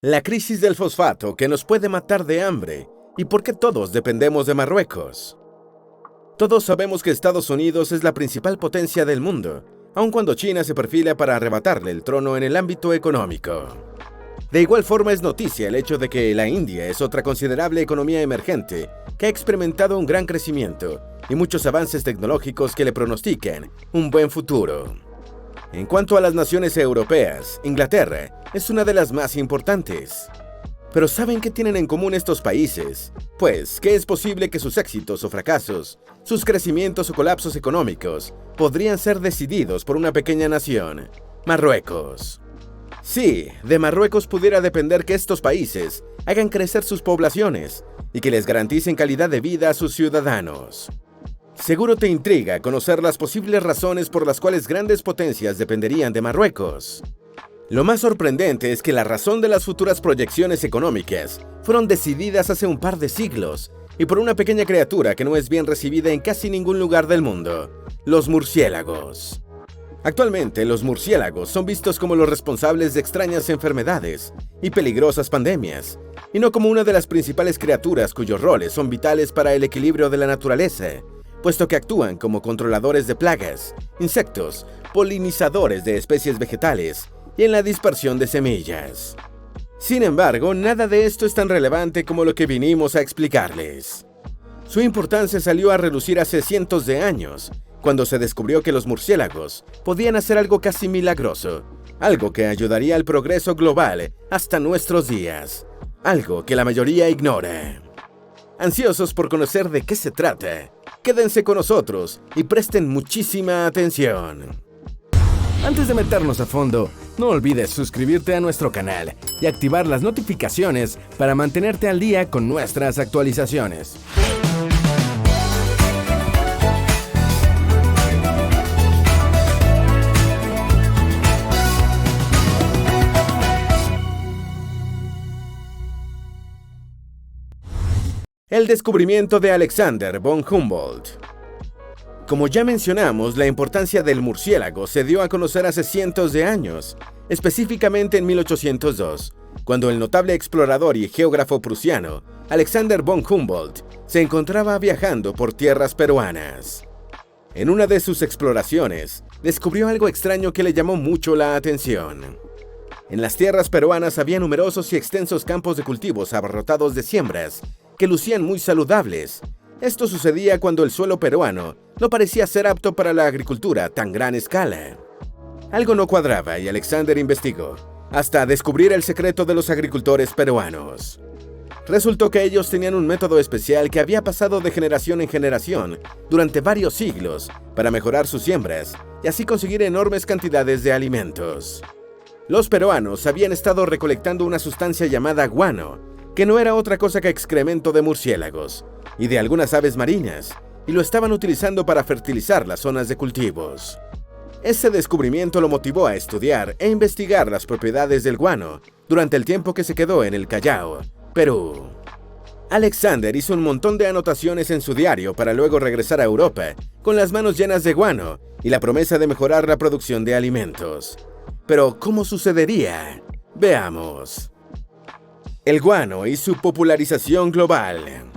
La crisis del fosfato que nos puede matar de hambre y por qué todos dependemos de Marruecos. Todos sabemos que Estados Unidos es la principal potencia del mundo, aun cuando China se perfila para arrebatarle el trono en el ámbito económico. De igual forma es noticia el hecho de que la India es otra considerable economía emergente que ha experimentado un gran crecimiento y muchos avances tecnológicos que le pronostican un buen futuro. En cuanto a las naciones europeas, Inglaterra es una de las más importantes. Pero ¿saben qué tienen en común estos países? Pues que es posible que sus éxitos o fracasos, sus crecimientos o colapsos económicos, podrían ser decididos por una pequeña nación, Marruecos. Sí, de Marruecos pudiera depender que estos países hagan crecer sus poblaciones y que les garanticen calidad de vida a sus ciudadanos. Seguro te intriga conocer las posibles razones por las cuales grandes potencias dependerían de Marruecos. Lo más sorprendente es que la razón de las futuras proyecciones económicas fueron decididas hace un par de siglos y por una pequeña criatura que no es bien recibida en casi ningún lugar del mundo, los murciélagos. Actualmente, los murciélagos son vistos como los responsables de extrañas enfermedades y peligrosas pandemias, y no como una de las principales criaturas cuyos roles son vitales para el equilibrio de la naturaleza, puesto que actúan como controladores de plagas, insectos, polinizadores de especies vegetales y en la dispersión de semillas. Sin embargo, nada de esto es tan relevante como lo que vinimos a explicarles. Su importancia salió a relucir hace cientos de años, cuando se descubrió que los murciélagos podían hacer algo casi milagroso, algo que ayudaría al progreso global hasta nuestros días, algo que la mayoría ignora. Ansiosos por conocer de qué se trata, quédense con nosotros y presten muchísima atención. Antes de meternos a fondo, no olvides suscribirte a nuestro canal y activar las notificaciones para mantenerte al día con nuestras actualizaciones. El descubrimiento de Alexander von Humboldt. Como ya mencionamos, la importancia del murciélago se dio a conocer hace cientos de años, específicamente en 1802, cuando el notable explorador y geógrafo prusiano, Alexander von Humboldt, se encontraba viajando por tierras peruanas. En una de sus exploraciones, descubrió algo extraño que le llamó mucho la atención. En las tierras peruanas había numerosos y extensos campos de cultivos abarrotados de siembras, que lucían muy saludables. Esto sucedía cuando el suelo peruano no parecía ser apto para la agricultura a tan gran escala. Algo no cuadraba y Alexander investigó, hasta descubrir el secreto de los agricultores peruanos. Resultó que ellos tenían un método especial que había pasado de generación en generación durante varios siglos para mejorar sus siembras y así conseguir enormes cantidades de alimentos. Los peruanos habían estado recolectando una sustancia llamada guano, que no era otra cosa que excremento de murciélagos y de algunas aves marinas, y lo estaban utilizando para fertilizar las zonas de cultivos. Ese descubrimiento lo motivó a estudiar e investigar las propiedades del guano durante el tiempo que se quedó en el Callao, Perú. Alexander hizo un montón de anotaciones en su diario para luego regresar a Europa con las manos llenas de guano y la promesa de mejorar la producción de alimentos. Pero, ¿cómo sucedería? Veamos. El guano y su popularización global.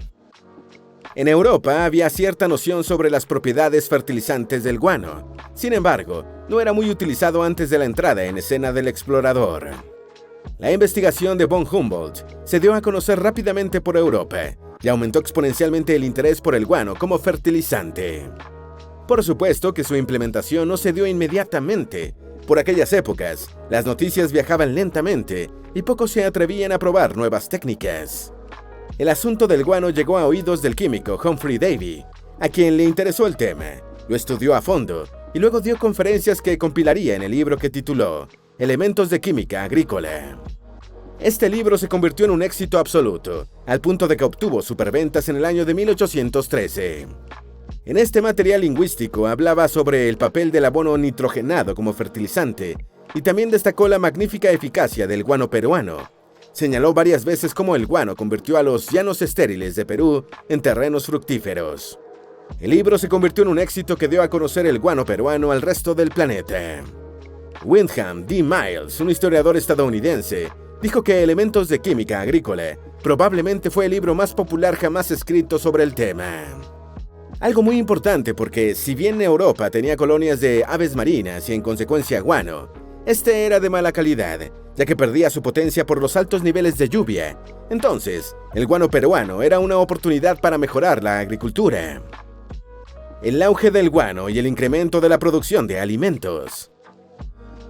En Europa había cierta noción sobre las propiedades fertilizantes del guano. Sin embargo, no era muy utilizado antes de la entrada en escena del explorador. La investigación de von Humboldt se dio a conocer rápidamente por Europa y aumentó exponencialmente el interés por el guano como fertilizante. Por supuesto que su implementación no se dio inmediatamente. Por aquellas épocas, las noticias viajaban lentamente y pocos se atrevían a probar nuevas técnicas. El asunto del guano llegó a oídos del químico Humphrey Davy, a quien le interesó el tema, lo estudió a fondo y luego dio conferencias que compilaría en el libro que tituló Elementos de Química Agrícola. Este libro se convirtió en un éxito absoluto, al punto de que obtuvo superventas en el año de 1813. En este material lingüístico hablaba sobre el papel del abono nitrogenado como fertilizante y también destacó la magnífica eficacia del guano peruano. Señaló varias veces cómo el guano convirtió a los llanos estériles de Perú en terrenos fructíferos. El libro se convirtió en un éxito que dio a conocer el guano peruano al resto del planeta. Wyndham D. Miles, un historiador estadounidense, dijo que Elementos de Química Agrícola probablemente fue el libro más popular jamás escrito sobre el tema. Algo muy importante porque, si bien Europa tenía colonias de aves marinas y en consecuencia guano, este era de mala calidad, ya que perdía su potencia por los altos niveles de lluvia. Entonces, el guano peruano era una oportunidad para mejorar la agricultura. El auge del guano y el incremento de la producción de alimentos.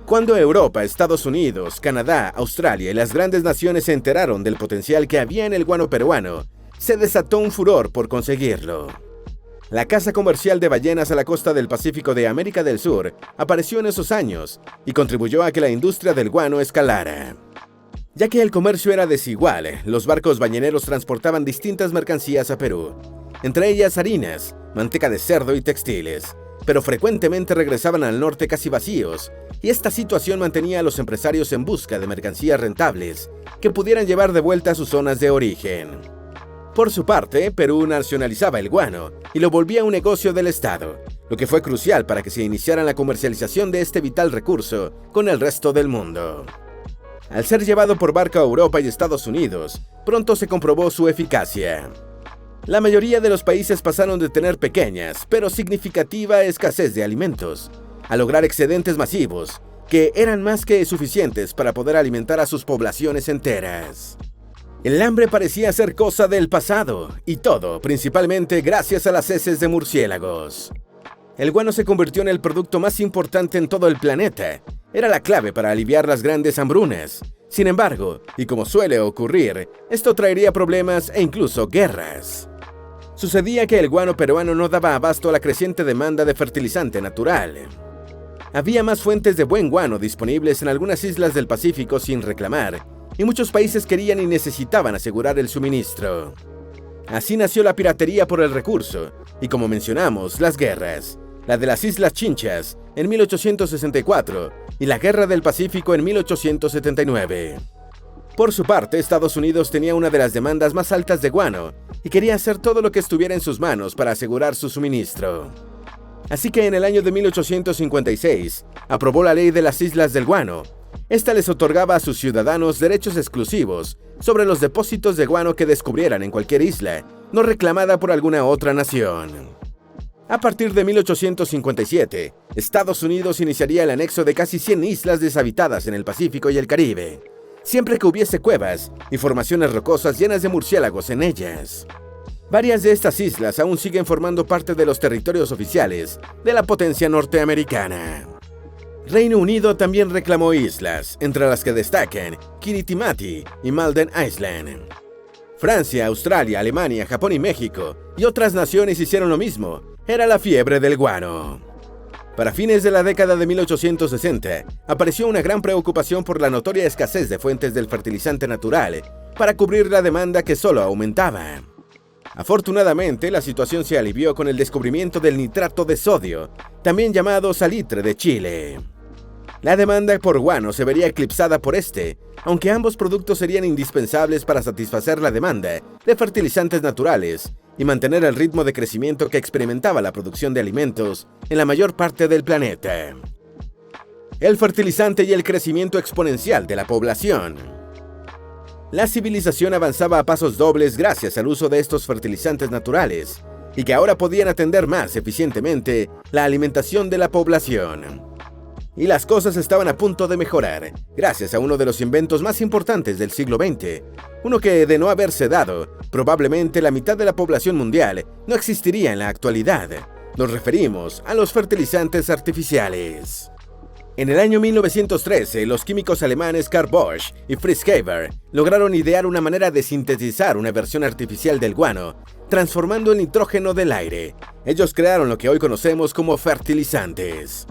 Cuando Europa, Estados Unidos, Canadá, Australia y las grandes naciones se enteraron del potencial que había en el guano peruano, se desató un furor por conseguirlo. La caza comercial de ballenas a la costa del Pacífico de América del Sur apareció en esos años y contribuyó a que la industria del guano escalara. Ya que el comercio era desigual, los barcos balleneros transportaban distintas mercancías a Perú, entre ellas harinas, manteca de cerdo y textiles, pero frecuentemente regresaban al norte casi vacíos, y esta situación mantenía a los empresarios en busca de mercancías rentables que pudieran llevar de vuelta a sus zonas de origen. Por su parte, Perú nacionalizaba el guano y lo volvía un negocio del Estado, lo que fue crucial para que se iniciara la comercialización de este vital recurso con el resto del mundo. Al ser llevado por barco a Europa y Estados Unidos, pronto se comprobó su eficacia. La mayoría de los países pasaron de tener pequeñas, pero significativa escasez de alimentos, a lograr excedentes masivos, que eran más que suficientes para poder alimentar a sus poblaciones enteras. El hambre parecía ser cosa del pasado, y todo principalmente gracias a las heces de murciélagos. El guano se convirtió en el producto más importante en todo el planeta. Era la clave para aliviar las grandes hambrunas. Sin embargo, y como suele ocurrir, esto traería problemas e incluso guerras. Sucedía que el guano peruano no daba abasto a la creciente demanda de fertilizante natural. Había más fuentes de buen guano disponibles en algunas islas del Pacífico sin reclamar, y muchos países querían y necesitaban asegurar el suministro. Así nació la piratería por el recurso, y como mencionamos, las guerras, la de las Islas Chinchas en 1864 y la Guerra del Pacífico en 1879. Por su parte, Estados Unidos tenía una de las demandas más altas de guano y quería hacer todo lo que estuviera en sus manos para asegurar su suministro. Así que en el año de 1856 aprobó la Ley de las Islas del Guano. Esta les otorgaba a sus ciudadanos derechos exclusivos sobre los depósitos de guano que descubrieran en cualquier isla, no reclamada por alguna otra nación. A partir de 1857, Estados Unidos iniciaría el anexo de casi 100 islas deshabitadas en el Pacífico y el Caribe, siempre que hubiese cuevas y formaciones rocosas llenas de murciélagos en ellas. Varias de estas islas aún siguen formando parte de los territorios oficiales de la potencia norteamericana. Reino Unido también reclamó islas, entre las que destacan Kiritimati y Malden Island. Francia, Australia, Alemania, Japón y México, y otras naciones hicieron lo mismo. Era la fiebre del guano. Para fines de la década de 1860, apareció una gran preocupación por la notoria escasez de fuentes del fertilizante natural para cubrir la demanda que solo aumentaba. Afortunadamente, la situación se alivió con el descubrimiento del nitrato de sodio, también llamado salitre de Chile. La demanda por guano se vería eclipsada por este, aunque ambos productos serían indispensables para satisfacer la demanda de fertilizantes naturales y mantener el ritmo de crecimiento que experimentaba la producción de alimentos en la mayor parte del planeta. El fertilizante y el crecimiento exponencial de la población. La civilización avanzaba a pasos dobles gracias al uso de estos fertilizantes naturales, y que ahora podían atender más eficientemente la alimentación de la población. Y las cosas estaban a punto de mejorar, gracias a uno de los inventos más importantes del siglo XX, uno que, de no haberse dado, probablemente la mitad de la población mundial no existiría en la actualidad. Nos referimos a los fertilizantes artificiales. En el año 1913, los químicos alemanes Karl Bosch y Fritz Haber lograron idear una manera de sintetizar una versión artificial del guano, transformando el nitrógeno del aire. Ellos crearon lo que hoy conocemos como fertilizantes.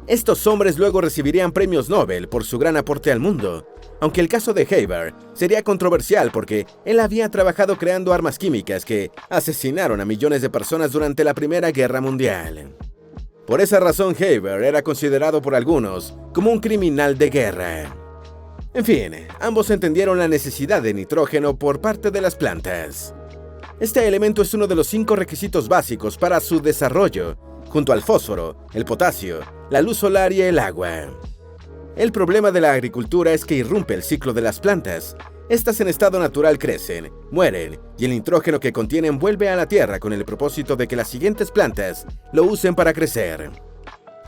Estos hombres luego recibirían premios Nobel por su gran aporte al mundo, aunque el caso de Haber sería controversial porque él había trabajado creando armas químicas que asesinaron a millones de personas durante la Primera Guerra Mundial. Por esa razón, Haber era considerado por algunos como un criminal de guerra. En fin, ambos entendieron la necesidad de nitrógeno por parte de las plantas. Este elemento es uno de los 5 requisitos básicos para su desarrollo, junto al fósforo, el potasio, la luz solar y el agua. El problema de la agricultura es que irrumpe el ciclo de las plantas. Estas en estado natural crecen, mueren, y el nitrógeno que contienen vuelve a la tierra con el propósito de que las siguientes plantas lo usen para crecer.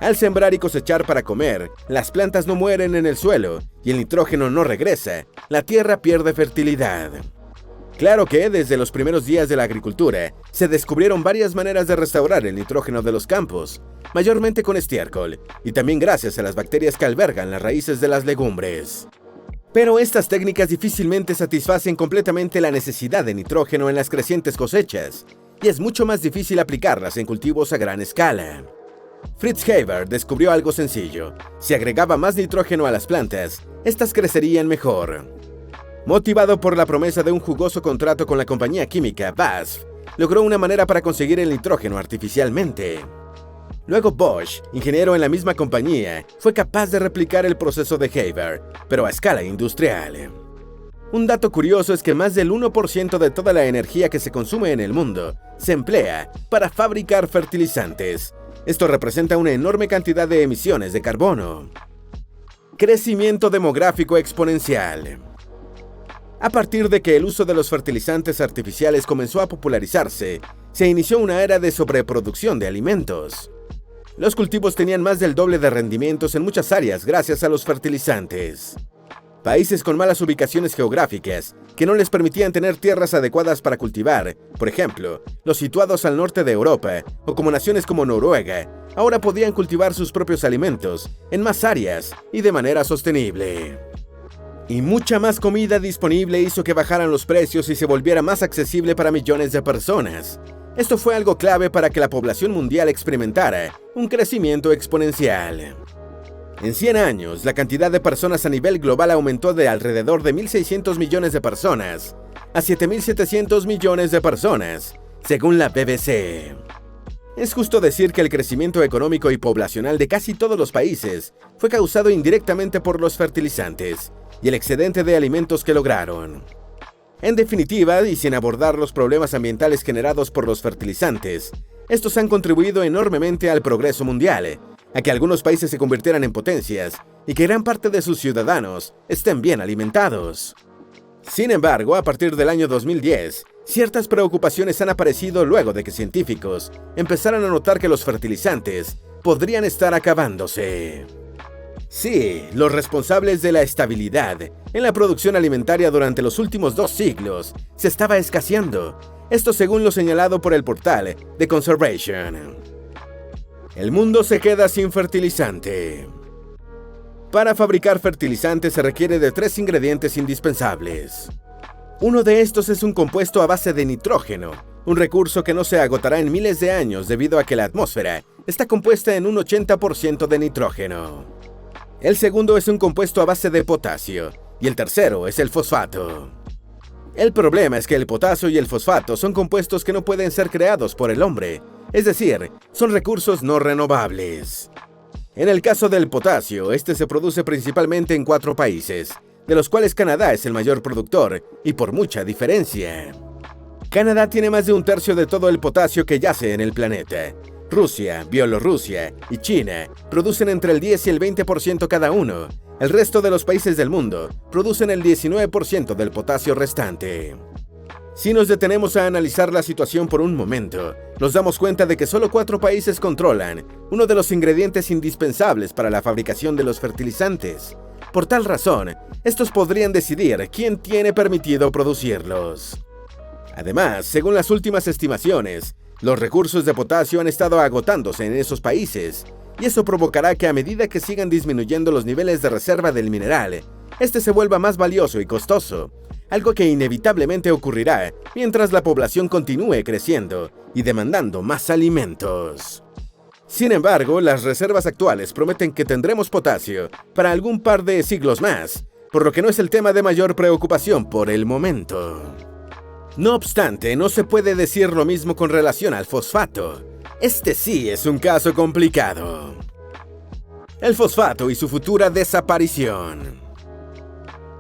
Al sembrar y cosechar para comer, las plantas no mueren en el suelo y el nitrógeno no regresa, la tierra pierde fertilidad. Claro que desde los primeros días de la agricultura se descubrieron varias maneras de restaurar el nitrógeno de los campos, mayormente con estiércol, y también gracias a las bacterias que albergan las raíces de las legumbres. Pero estas técnicas difícilmente satisfacen completamente la necesidad de nitrógeno en las crecientes cosechas, y es mucho más difícil aplicarlas en cultivos a gran escala. Fritz Haber descubrió algo sencillo: si agregaba más nitrógeno a las plantas, estas crecerían mejor. Motivado por la promesa de un jugoso contrato con la compañía química BASF, logró una manera para conseguir el nitrógeno artificialmente. Luego Bosch, ingeniero en la misma compañía, fue capaz de replicar el proceso de Haber, pero a escala industrial. Un dato curioso es que más del 1% de toda la energía que se consume en el mundo se emplea para fabricar fertilizantes. Esto representa una enorme cantidad de emisiones de carbono. Crecimiento demográfico exponencial. A partir de que el uso de los fertilizantes artificiales comenzó a popularizarse, se inició una era de sobreproducción de alimentos. Los cultivos tenían más del doble de rendimientos en muchas áreas gracias a los fertilizantes. Países con malas ubicaciones geográficas, que no les permitían tener tierras adecuadas para cultivar, por ejemplo, los situados al norte de Europa, o como naciones como Noruega, ahora podían cultivar sus propios alimentos en más áreas y de manera sostenible. Y mucha más comida disponible hizo que bajaran los precios y se volviera más accesible para millones de personas. Esto fue algo clave para que la población mundial experimentara un crecimiento exponencial. En 100 años, la cantidad de personas a nivel global aumentó de alrededor de 1.600 millones de personas a 7.700 millones de personas, según la BBC. Es justo decir que el crecimiento económico y poblacional de casi todos los países fue causado indirectamente por los fertilizantes y el excedente de alimentos que lograron. En definitiva, y sin abordar los problemas ambientales generados por los fertilizantes, estos han contribuido enormemente al progreso mundial, a que algunos países se convirtieran en potencias y que gran parte de sus ciudadanos estén bien alimentados. Sin embargo, a partir del año 2010, ciertas preocupaciones han aparecido luego de que científicos empezaran a notar que los fertilizantes podrían estar acabándose. Sí, los responsables de la estabilidad en la producción alimentaria durante los últimos 2 siglos se estaba escaseando. Esto según lo señalado por el portal The Conservation. El mundo se queda sin fertilizante. Para fabricar fertilizantes se requiere de 3 ingredientes indispensables. Uno de estos es un compuesto a base de nitrógeno, un recurso que no se agotará en miles de años debido a que la atmósfera está compuesta en un 80% de nitrógeno. El segundo es un compuesto a base de potasio, y el tercero es el fosfato. El problema es que el potasio y el fosfato son compuestos que no pueden ser creados por el hombre, es decir, son recursos no renovables. En el caso del potasio, este se produce principalmente en 4 países, de los cuales Canadá es el mayor productor, y por mucha diferencia. Canadá tiene más de 1/3 de todo el potasio que yace en el planeta. Rusia, Bielorrusia y China producen entre el 10 y el 20% cada uno. El resto de los países del mundo producen el 19% del potasio restante. Si nos detenemos a analizar la situación por un momento, nos damos cuenta de que solo 4 países controlan uno de los ingredientes indispensables para la fabricación de los fertilizantes. Por tal razón, estos podrían decidir quién tiene permitido producirlos. Además, según las últimas estimaciones, los recursos de potasio han estado agotándose en esos países, y eso provocará que a medida que sigan disminuyendo los niveles de reserva del mineral, este se vuelva más valioso y costoso, algo que inevitablemente ocurrirá mientras la población continúe creciendo y demandando más alimentos. Sin embargo, las reservas actuales prometen que tendremos potasio para algún par de siglos más, por lo que no es el tema de mayor preocupación por el momento. No obstante, no se puede decir lo mismo con relación al fosfato. Este sí es un caso complicado. El fosfato y su futura desaparición.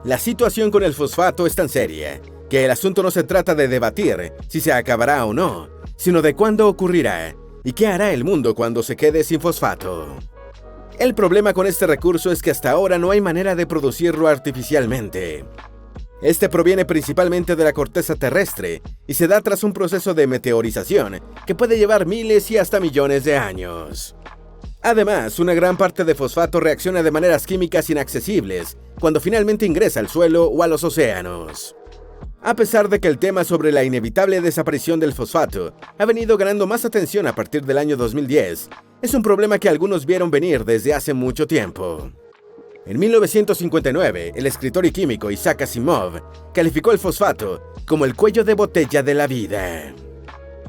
La situación con el fosfato es tan seria que el asunto no se trata de debatir si se acabará o no, sino de cuándo ocurrirá y qué hará el mundo cuando se quede sin fosfato. El problema con este recurso es que hasta ahora no hay manera de producirlo artificialmente. Este proviene principalmente de la corteza terrestre y se da tras un proceso de meteorización que puede llevar miles y hasta millones de años. Además, una gran parte de fosfato reacciona de maneras químicas inaccesibles cuando finalmente ingresa al suelo o a los océanos. A pesar de que el tema sobre la inevitable desaparición del fosfato ha venido ganando más atención a partir del año 2010, es un problema que algunos vieron venir desde hace mucho tiempo. En 1959, el escritor y químico Isaac Asimov calificó el fosfato como el cuello de botella de la vida.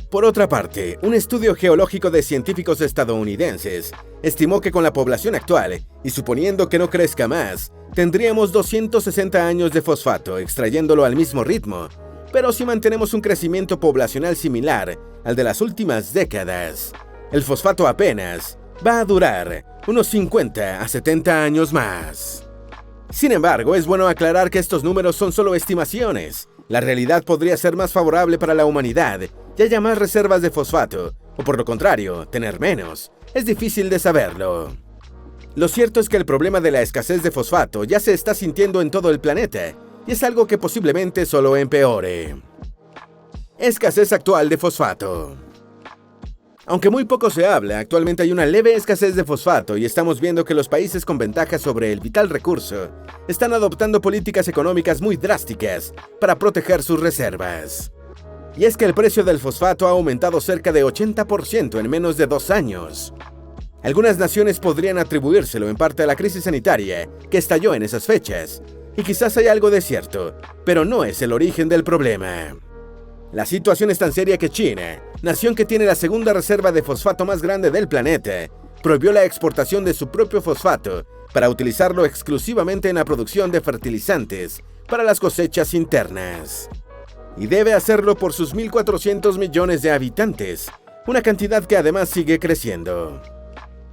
Por otra parte, un estudio geológico de científicos estadounidenses estimó que con la población actual, y suponiendo que no crezca más, tendríamos 260 años de fosfato extrayéndolo al mismo ritmo, pero si mantenemos un crecimiento poblacional similar al de las últimas décadas, el fosfato apenas va a durar unos 50 a 70 años más. Sin embargo, es bueno aclarar que estos números son solo estimaciones. La realidad podría ser más favorable para la humanidad y haya más reservas de fosfato, o por lo contrario, tener menos. Es difícil de saberlo. Lo cierto es que el problema de la escasez de fosfato ya se está sintiendo en todo el planeta, y es algo que posiblemente solo empeore. Escasez actual de fosfato. Aunque muy poco se habla, actualmente hay una leve escasez de fosfato y estamos viendo que los países con ventaja sobre el vital recurso están adoptando políticas económicas muy drásticas para proteger sus reservas. Y es que el precio del fosfato ha aumentado cerca de 80% en menos de 2 años. Algunas naciones podrían atribuírselo en parte a la crisis sanitaria que estalló en esas fechas, y quizás hay algo de cierto, pero no es el origen del problema. La situación es tan seria que China, nación que tiene la segunda reserva de fosfato más grande del planeta, prohibió la exportación de su propio fosfato para utilizarlo exclusivamente en la producción de fertilizantes para las cosechas internas. Y debe hacerlo por sus 1.400 millones de habitantes, una cantidad que además sigue creciendo.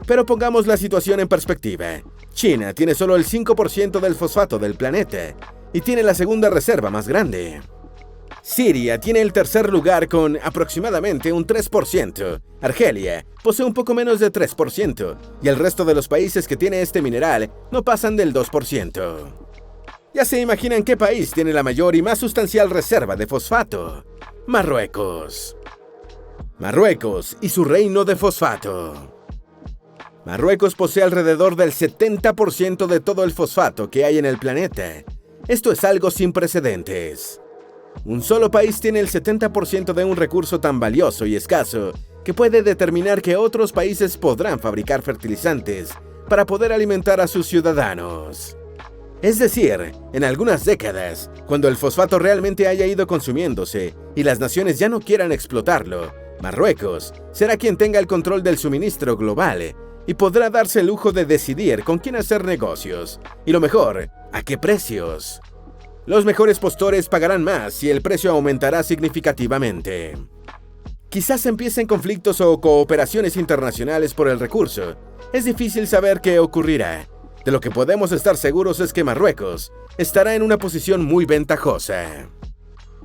Pero pongamos la situación en perspectiva. China tiene solo el 5% del fosfato del planeta y tiene la segunda reserva más grande. Siria tiene el tercer lugar con aproximadamente un 3%. Argelia posee un poco menos de 3% y el resto de los países que tiene este mineral no pasan del 2%. Ya se imaginan qué país tiene la mayor y más sustancial reserva de fosfato. Marruecos. Marruecos y su reino de fosfato. Marruecos posee alrededor del 70% de todo el fosfato que hay en el planeta. Esto es algo sin precedentes. Un solo país tiene el 70% de un recurso tan valioso y escaso que puede determinar que otros países podrán fabricar fertilizantes para poder alimentar a sus ciudadanos. Es decir, en algunas décadas, cuando el fosfato realmente haya ido consumiéndose y las naciones ya no quieran explotarlo, Marruecos será quien tenga el control del suministro global y podrá darse el lujo de decidir con quién hacer negocios y, lo mejor, a qué precios. Los mejores postores pagarán más y el precio aumentará significativamente. Quizás empiecen conflictos o cooperaciones internacionales por el recurso. Es difícil saber qué ocurrirá. De lo que podemos estar seguros es que Marruecos estará en una posición muy ventajosa.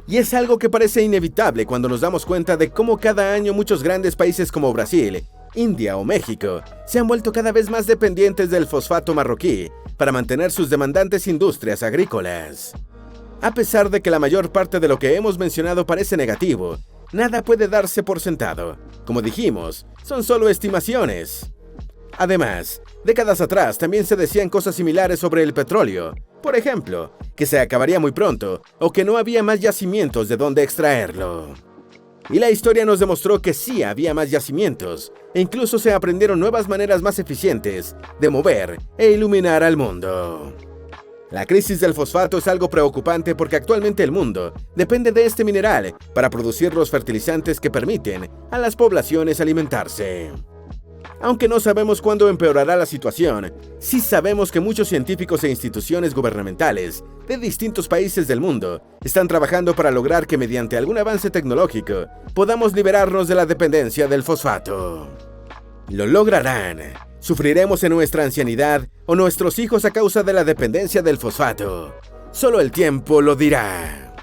Y es algo que parece inevitable cuando nos damos cuenta de cómo cada año muchos grandes países como Brasil, India o México se han vuelto cada vez más dependientes del fosfato marroquí para mantener sus demandantes industrias agrícolas. A pesar de que la mayor parte de lo que hemos mencionado parece negativo, nada puede darse por sentado. Como dijimos, son solo estimaciones. Además, décadas atrás también se decían cosas similares sobre el petróleo. Por ejemplo, que se acabaría muy pronto o que no había más yacimientos de donde extraerlo. Y la historia nos demostró que sí había más yacimientos e incluso se aprendieron nuevas maneras más eficientes de mover e iluminar al mundo. La crisis del fosfato es algo preocupante porque actualmente el mundo depende de este mineral para producir los fertilizantes que permiten a las poblaciones alimentarse. Aunque no sabemos cuándo empeorará la situación, sí sabemos que muchos científicos e instituciones gubernamentales de distintos países del mundo están trabajando para lograr que mediante algún avance tecnológico podamos liberarnos de la dependencia del fosfato. Lo lograrán. ¿Sufriremos en nuestra ancianidad o nuestros hijos a causa de la dependencia del fosfato? Solo el tiempo lo dirá.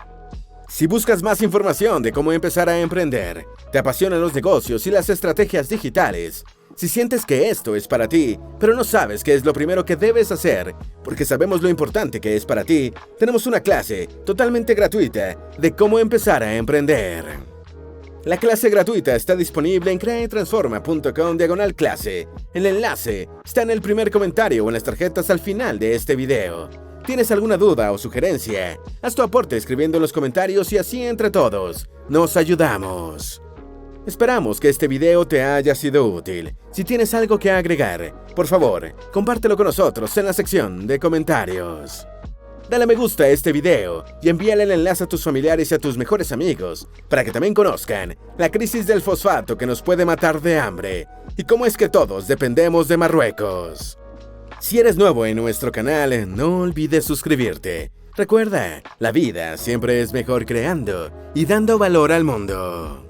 Si buscas más información de cómo empezar a emprender, te apasionan los negocios y las estrategias digitales, Si sientes que esto es para ti, pero no sabes qué es lo primero que debes hacer, porque sabemos lo importante que es para ti, tenemos una clase totalmente gratuita de cómo empezar a emprender. La clase gratuita está disponible en creaetransforma.com/clase. El enlace está en el primer comentario o en las tarjetas al final de este video. ¿Tienes alguna duda o sugerencia? Haz tu aporte escribiendo en los comentarios y así entre todos nos ayudamos. Esperamos que este video te haya sido útil. Si tienes algo que agregar, por favor, compártelo con nosotros en la sección de comentarios. Dale me gusta a este video y envíale el enlace a tus familiares y a tus mejores amigos para que también conozcan la crisis del fosfato que nos puede matar de hambre y cómo es que todos dependemos de Marruecos. Si eres nuevo en nuestro canal, no olvides suscribirte. Recuerda, la vida siempre es mejor creando y dando valor al mundo.